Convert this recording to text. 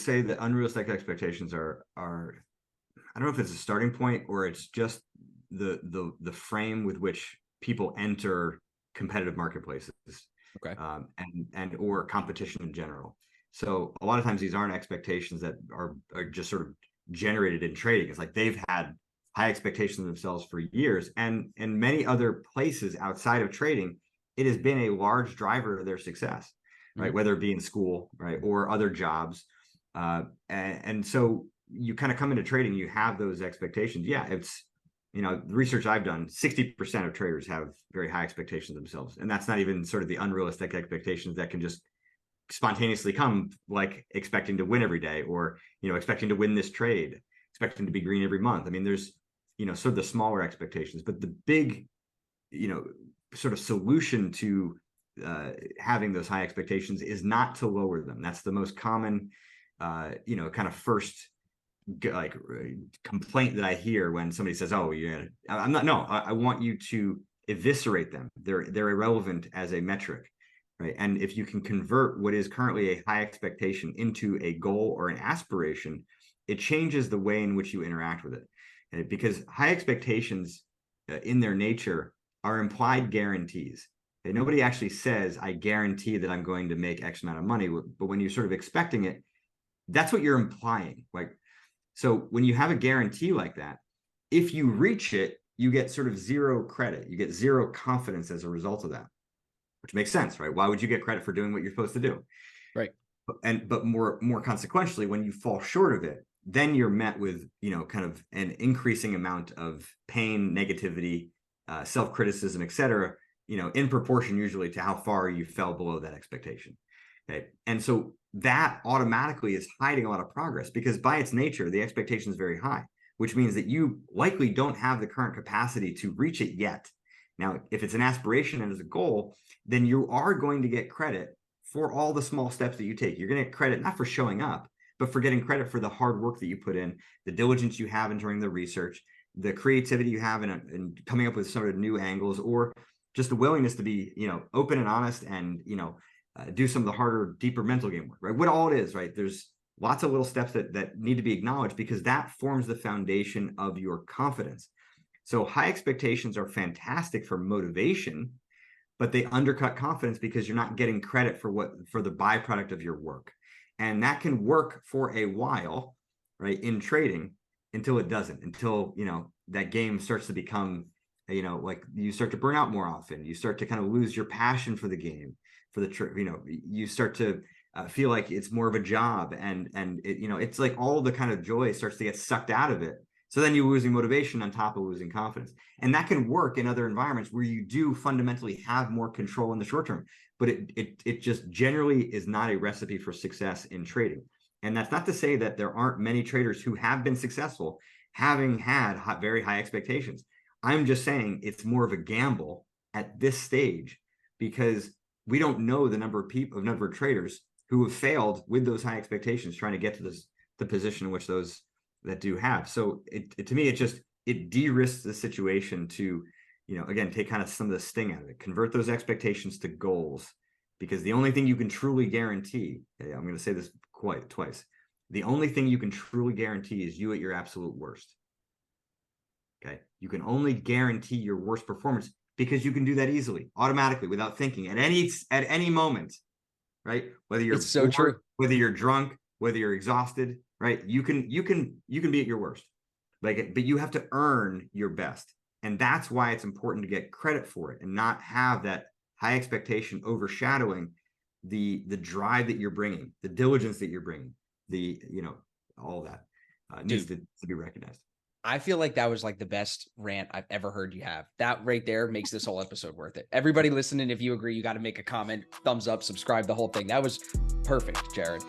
would say that unrealistic expectations are I don't know if it's a starting point or it's just the frame with which people enter competitive marketplaces, Okay. and or competition in general. So a lot of times these aren't expectations that are just sort of generated in trading. It's like they've had high expectations of themselves for years, and in many other places outside of trading, it has been a large driver of their success, right? Mm-hmm. Whether it be in school, right, or other jobs. And so you kind of come into trading, you have those expectations. Yeah, it's, the research I've done, 60% of traders have very high expectations of themselves. And that's not even sort of the unrealistic expectations that can just spontaneously come, like expecting to win every day, or, expecting to win this trade, expecting to be green every month. I mean, there's, sort of the smaller expectations, but the big, sort of solution to having those high expectations is not to lower them. That's the most common, kind of first like complaint that I hear when somebody says, "Oh, yeah, I'm not." No, I want you to eviscerate them. They're irrelevant as a metric, right? And if you can convert what is currently a high expectation into a goal or an aspiration, it changes the way in which you interact with it. And because high expectations, in their nature, are implied guarantees. And nobody actually says, "I guarantee that I'm going to make X amount of money," but when you're sort of expecting it, that's what you're implying. Like, so when you have a guarantee like that, if you reach it, you get sort of zero credit. You get zero confidence as a result of that, which makes sense, right? Why would you get credit for doing what you're supposed to do? Right. But more consequentially, when you fall short of it, then you're met with, kind of an increasing amount of pain, negativity, self-criticism, et cetera, in proportion usually to how far you fell below that expectation. Okay. And so that automatically is hiding a lot of progress, because by its nature, the expectation is very high, which means that you likely don't have the current capacity to reach it yet. Now, if it's an aspiration and as a goal, then you are going to get credit for all the small steps that you take. You're going to get credit not for showing up, but for getting credit for the hard work that you put in, the diligence you have in doing the research, the creativity you have in coming up with some of the new angles, or just the willingness to be, open and honest and, do some of the harder, deeper mental game work, right? What all it is, right? There's lots of little steps that need to be acknowledged, because that forms the foundation of your confidence. So high expectations are fantastic for motivation, but they undercut confidence because you're not getting credit for the byproduct of your work. And that can work for a while, right, in trading, until it doesn't, until, that game starts to become, like you start to burn out more often. You start to kind of lose your passion for the game, for you start to feel like it's more of a job, and it, it's like all the kind of joy starts to get sucked out of it. So then you're losing motivation on top of losing confidence. And that can work in other environments where you do fundamentally have more control in the short term, but it just generally is not a recipe for success in trading. And that's not to say that there aren't many traders who have been successful having had very high expectations. I'm just saying it's more of a gamble at this stage, because we don't know the number of traders who have failed with those high expectations trying to get to the position in which those that do have. So to me, it de-risks the situation to, again, take kind of some of the sting out of it, convert those expectations to goals, because the only thing you can truly guarantee, okay, I'm going to say this twice, the only thing you can truly guarantee is you at your absolute worst. Okay. You can only guarantee your worst performance because you can do that easily, automatically, without thinking at any moment, right? Whether you're It's so bored, true. whether you're drunk, whether you're exhausted, right? You can be at your worst, but you have to earn your best. And that's why it's important to get credit for it and not have that high expectation overshadowing the drive that you're bringing, the diligence that you're bringing, all that needs to be recognized. I feel like that was like the best rant I've ever heard you have. That right there makes this whole episode worth it. Everybody listening, if you agree, you got to make a comment, thumbs up, subscribe, the whole thing. That was perfect, Jared.